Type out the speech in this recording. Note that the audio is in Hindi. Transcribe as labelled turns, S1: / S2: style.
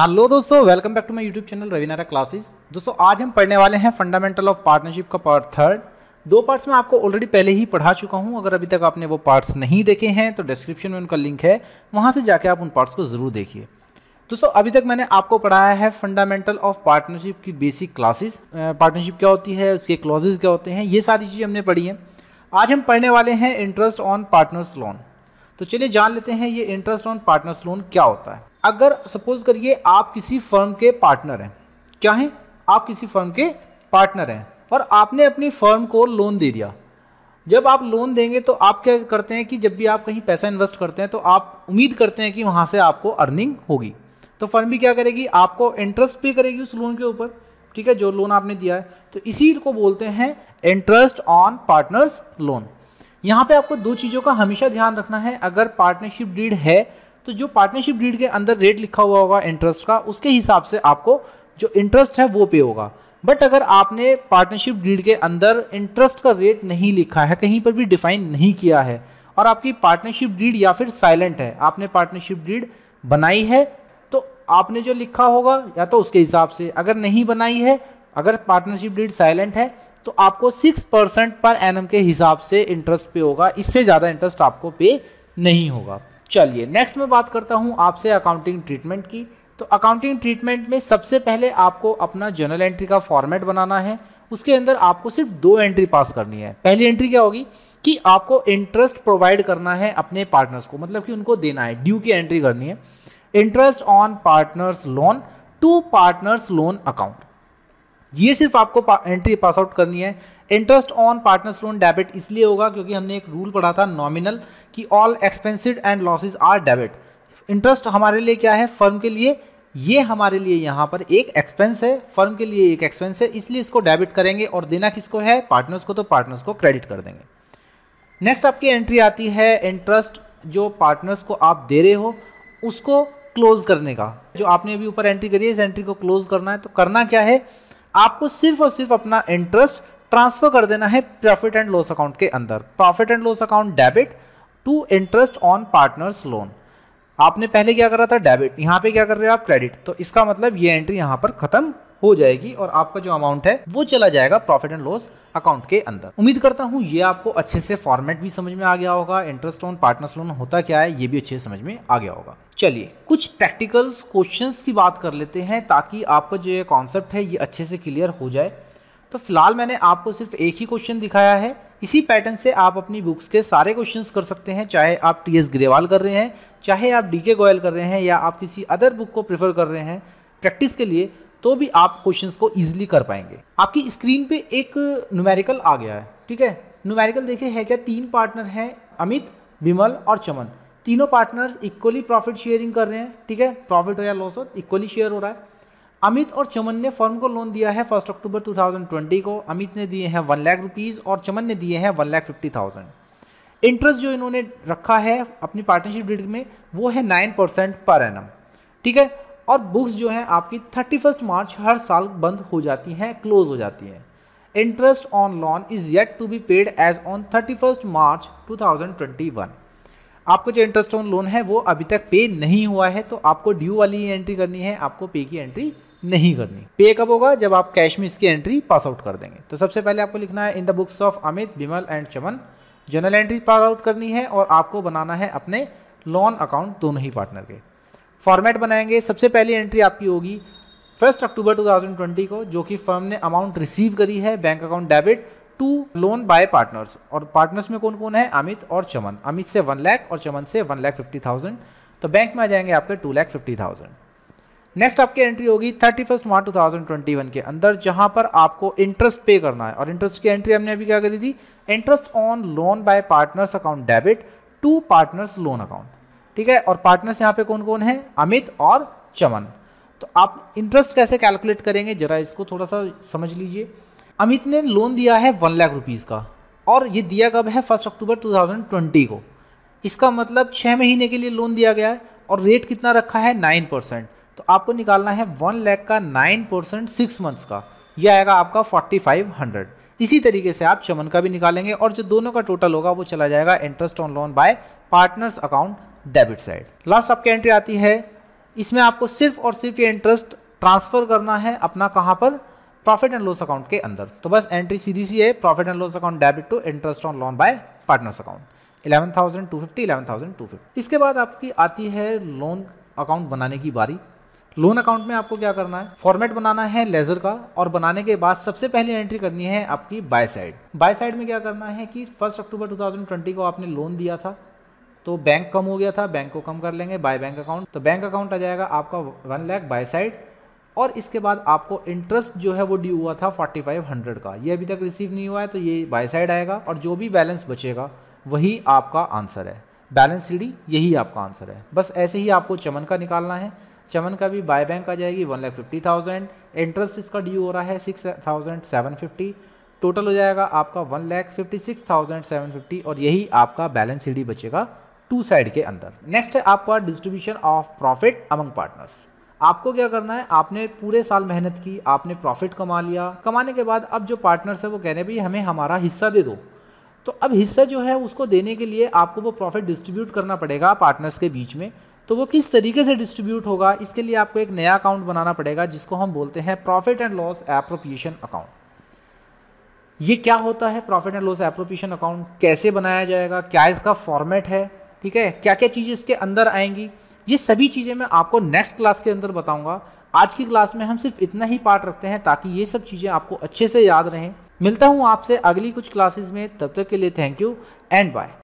S1: हेलो दोस्तों, welcome back to my YouTube channel Ravinara classes. दोस्तों आज हम पढ़ने वाले हैं फंडामेंटल ऑफ पार्टनरशिप का पार्ट थर्ड। दो पार्ट्स में आपको ऑलरेडी पहले ही पढ़ा चुका हूं। अगर अभी तक आपने वो पार्ट्स नहीं देखे हैं तो डिस्क्रिप्शन में उनका लिंक है, वहां से जाके आप उन पार्ट्स को जरूर देखिए। दोस्तों अभी तक मैंने आपको पढ़ाया है फंडामेंटल ऑफ पार्टनरशिप की बेसिक क्लासेस, पार्टनरशिप क्या होती है, उसके क्लॉजेज क्या होते हैं, ये सारी चीज़ें हमने पढ़ी हैं। आज हम पढ़ने वाले हैं इंटरेस्ट ऑन पार्टनर्स लोन। तो चलिए जान लेते हैं ये इंटरेस्ट ऑन पार्टनर्स लोन क्या होता है। अगर सपोज करिए आप किसी फर्म के पार्टनर हैं, क्या हैं आप किसी फर्म के पार्टनर हैं और आपने अपनी फर्म को लोन दे दिया। जब आप लोन देंगे तो आप क्या करते हैं कि जब भी आप कहीं पैसा इन्वेस्ट करते हैं तो आप उम्मीद करते हैं कि वहाँ से आपको अर्निंग होगी। तो फर्म भी क्या करेगी, आपको इंटरेस्ट पे करेगी उस लोन के ऊपर, ठीक है, जो लोन आपने दिया है। तो इसी को बोलते हैं इंटरेस्ट ऑन पार्टनर्स लोन। यहाँ पे आपको दो चीज़ों का हमेशा ध्यान रखना है। अगर पार्टनरशिप डीड है तो जो पार्टनरशिप डीड के अंदर रेट लिखा हुआ होगा इंटरेस्ट का, उसके हिसाब से आपको जो इंटरेस्ट है वो पे होगा। बट अगर आपने पार्टनरशिप डीड के अंदर इंटरेस्ट का रेट नहीं लिखा है, कहीं पर भी डिफाइन नहीं किया है, और आपकी पार्टनरशिप डीड या फिर साइलेंट है, आपने पार्टनरशिप डीड बनाई है तो आपने जो लिखा होगा या तो उसके हिसाब से, अगर नहीं बनाई है, अगर पार्टनरशिप डीड साइलेंट है तो आपको 6% पर एनम के हिसाब से इंटरेस्ट पे होगा। इससे ज़्यादा इंटरेस्ट आपको पे नहीं होगा। चलिए नेक्स्ट मैं बात करता हूँ आपसे अकाउंटिंग ट्रीटमेंट की। तो अकाउंटिंग ट्रीटमेंट में सबसे पहले आपको अपना जर्नल एंट्री का फॉर्मेट बनाना है। उसके अंदर आपको सिर्फ दो एंट्री पास करनी है। पहली एंट्री क्या होगी कि आपको इंटरेस्ट प्रोवाइड करना है अपने पार्टनर्स को, मतलब कि उनको देना है, ड्यू की एंट्री करनी है। Interest on partners loan to partners loan account, ये सिर्फ आपको एंट्री पास आउट करनी है। Interest on partners loan debit इसलिए होगा क्योंकि हमने एक रूल पढ़ा था नॉमिनल कि all expenses and losses are debit. Interest हमारे लिए क्या है, फर्म के लिए ये हमारे लिए यहाँ पर एक एक्सपेंस है, फर्म के लिए एक एक्सपेंस है, इसलिए इसको डेबिट करेंगे। और देना किसको है, पार्टनर्स को, तो पार्टनर्स को क्रेडिट कर देंगे। नेक्स्ट आपकी एंट्री आती है इंटरेस्ट जो पार्टनर्स को आप दे रहे हो उसको क्लोज करने का। जो आपने अभी ऊपर एंट्री करी है, इस एंट्री को क्लोज करना है। तो करना क्या है, आपको सिर्फ और सिर्फ अपना इंटरेस्ट ट्रांसफर कर देना है प्रॉफिट एंड लॉस अकाउंट के अंदर। Profit and loss account debit to interest on partners loan. आपने पहले क्या करा था, डेबिट, यहाँ पे क्या कर रहे हो आप, क्रेडिट। तो इसका मतलब ये एंट्री यहाँ पर खत्म हो जाएगी और आपका जो अमाउंट है वो चला जाएगा प्रॉफिट एंड लॉस अकाउंट के अंदर। उम्मीद करता हूँ ये आपको अच्छे से फॉर्मेट भी समझ में आ गया होगा। इंटरेस्ट ऑन पार्टनर्स लोन होता क्या है ये भी अच्छे से समझ में आ गया होगा। चलिए कुछ प्रैक्टिकल क्वेश्चंस की बात कर लेते हैं ताकि आपका जो ये कॉन्सेप्ट है ये अच्छे से क्लियर हो जाए। तो फिलहाल मैंने आपको सिर्फ एक ही क्वेश्चन दिखाया है। इसी पैटर्न से आप अपनी बुक्स के सारे क्वेश्चंस कर सकते हैं, चाहे आप टीएस ग्रेवाल कर रहे हैं, चाहे आप डीके गोयल कर रहे हैं, या आप किसी अदर बुक को प्रेफर कर रहे हैं प्रैक्टिस के लिए, तो भी आप क्वेश्चंस को इजीली कर पाएंगे। आपकी स्क्रीन पे एक न्यूमेरिकल आ गया है, ठीक है। न्यूमेरिकल देखिए है क्या, तीन पार्टनर हैं, अमित, विमल और चमन। तीनों पार्टनर्स इक्वली प्रॉफिट शेयरिंग कर रहे हैं, ठीक है, प्रॉफिट हो या लॉस हो इक्वली शेयर हो रहा है। अमित और चमन ने फर्म को लोन दिया है 1 अक्टूबर 2020 को। अमित ने दिए हैं 1 लाख रुपीज़ और चमन ने दिए हैं 1,50,000। इंटरेस्ट जो इन्होंने रखा है अपनी पार्टनरशिप डीड में वो है 9% पर एनम, ठीक है। और बुक्स जो हैं आपकी 31 मार्च हर साल बंद हो जाती हैं, क्लोज हो जाती हैं। Interest on loan is yet to be paid as on 31 March 2021। आपको जो इंटरेस्ट ऑन लोन है वो अभी तक पे नहीं हुआ है, तो आपको ड्यू वाली एंट्री करनी है, आपको पे की एंट्री नहीं करनी। पे कब होगा, जब आप कैश में इसकी एंट्री पास आउट कर देंगे। तो सबसे पहले आपको लिखना है in the books of Amit, Vimal and Chaman, general entry pass out करनी है और आपको बनाना है अपने लोन अकाउंट दोनों ही पार्टनर के। फॉर्मेट बनाएंगे। सबसे पहली एंट्री आपकी होगी 1 अक्टूबर 2020 को, जो कि फर्म ने अमाउंट रिसीव करी है bank account debit to loan by partners. और पार्टनर्स में कौन कौन है, अमित और चमन। अमित से 1 लाख और चमन से 1,50,000। तो बैंक में आ जाएंगे आपके 2,50,000। नेक्स्ट आपकी एंट्री होगी 31 मार्च 2021 के अंदर, जहां पर आपको इंटरेस्ट पे करना है। और इंटरेस्ट की एंट्री हमने अभी क्या करी थी, interest on loan by partners account debit to partners loan account, ठीक है। और पार्टनर्स यहाँ पे कौन कौन है, अमित और चमन। तो आप इंटरेस्ट कैसे कैलकुलेट करेंगे जरा इसको थोड़ा सा समझ लीजिए। अमित ने लोन दिया है 1 लाख रुपीज़ का, और ये दिया कब है, 1 अक्टूबर 2020 को। इसका मतलब 6 महीने के लिए लोन दिया गया है और रेट कितना रखा है, 9%। तो आपको निकालना है 1 लाख का 9% 6 मंथ्स का, यह आएगा आपका 4500। इसी तरीके से आप चमन का भी निकालेंगे और जो दोनों का टोटल होगा वो चला जाएगा interest on loan by partners account debit side. Last आपकी एंट्री आती है इसमें आपको सिर्फ और सिर्फ ये इंटरेस्ट ट्रांसफर करना है अपना कहाँ पर, प्रॉफिट एंड लॉस अकाउंट के अंदर। तो बस एंट्री सीधी सी है, profit and loss account debit to interest on loan by partners account 11,250 11,250। इसके बाद आपकी आती है लोन अकाउंट बनाने की बारी। लोन अकाउंट में आपको क्या करना है, फॉर्मेट बनाना है लेजर का, और बनाने के बाद सबसे पहले एंट्री करनी है आपकी बाय साइड। बाय साइड में क्या करना है कि 1 अक्टूबर 2020 को आपने लोन दिया था तो बैंक कम हो गया था, बैंक को कम कर लेंगे बाय बैंक अकाउंट। तो बैंक अकाउंट आ जाएगा आपका 1 लाख बाय साइड, और इसके बाद आपको इंटरेस्ट जो है वो ड्यू हुआ था 4500 का, ये अभी तक रिसीव नहीं हुआ है तो ये बाय साइड आएगा, और जो भी बैलेंस बचेगा वही आपका आंसर है। बैलेंस सीडी यही आपका आंसर है। बस ऐसे ही आपको चमन का निकालना है। चमन का भी बाय बैंक आ जाएगी 1,50,000, इंटरेस्ट इसका ड्यू हो रहा है 6,750, टोटल हो जाएगा आपका 1,56,750, और यही आपका बैलेंस सीडी बचेगा टू साइड के अंदर। नेक्स्ट है आपका distribution of profit among partners. आपको क्या करना है, आपने पूरे साल मेहनत की, आपने प्रॉफिट कमा लिया, कमाने के बाद अब जो पार्टनर्स है वो कह रहे हैं भाई हमें हमारा हिस्सा दे दो। तो अब हिस्सा जो है उसको देने के लिए आपको वो प्रॉफिट डिस्ट्रीब्यूट करना पड़ेगा पार्टनर्स के बीच में। तो वो किस तरीके से डिस्ट्रीब्यूट होगा, इसके लिए आपको एक नया अकाउंट बनाना पड़ेगा जिसको हम बोलते हैं profit and loss appropriation account. ये क्या होता है profit and loss appropriation account, कैसे बनाया जाएगा, क्या इसका फॉर्मेट है, ठीक है, क्या क्या चीज़ें इसके अंदर आएंगी, ये सभी चीज़ें मैं आपको नेक्स्ट क्लास के अंदर बताऊंगा। आज की क्लास में हम सिर्फ इतना ही पार्ट रखते हैं ताकि ये सब चीज़ें आपको अच्छे से याद रहें। मिलता हूँ आपसे अगली कुछ क्लासेस में, तब तक के लिए थैंक यू एंड बाय।